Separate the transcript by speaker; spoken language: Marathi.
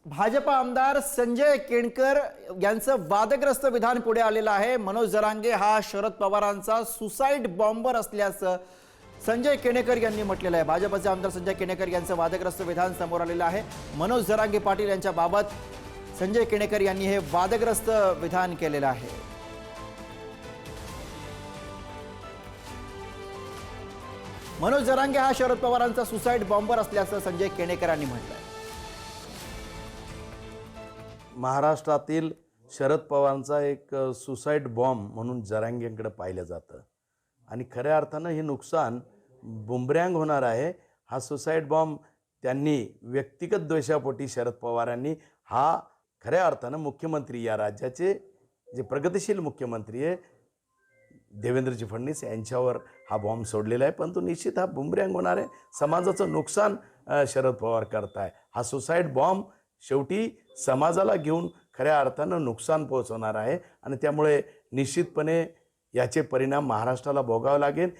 Speaker 1: भाजप आमदार संजय केणकर यांचं वादग्रस्त विधान पुढे आलेलं आहे। मनोज जरांगे हा शरद पवारांचा सुसाईड बॉम्बर असल्याचं संजय केणकर यांनी म्हटलेलं आहे। भाजपचे आमदार संजय केणकर यांचं वादग्रस्त विधान समोर आलेलं आहे। मनोज जरांगे पाटील यांच्या बाबत संजय केणकर यांनी हे वादग्रस्त विधान केलेलं आहे। मनोज जरांगे हा शरद पवारांचा सुसाईड बॉम्बर असल्याचं संजय केणकर यांनी म्हटलंय।
Speaker 2: महाराष्ट्रातील शरद पवारांचा एक सुसाईड बॉम्ब म्हणून जरांगेंकडे पाहिलं जातं आणि खऱ्या अर्थानं हे नुकसान बुमरँग होणार आहे। हा सुसाईड बॉम्ब त्यांनी व्यक्तिगत द्वेषापोटी शरद पवारांनी हा खऱ्या अर्थानं मुख्यमंत्री या राज्याचे जे प्रगतिशील मुख्यमंत्री आहे देवेंद्रजी फडणवीस यांच्यावर हा बॉम्ब सोडलेला आहे, परंतु निश्चित हा बुमरँग होणार आहे। समाजाचं नुकसान शरद पवार करताय। हा सुसाईड बॉम्ब शेवटी समाजाला घेऊन खऱ्या अर्थानं नुकसान पोहोचवणार आहे आणि त्यामुळे निश्चितपणे याचे परिणाम महाराष्ट्राला भोगावे लागेल।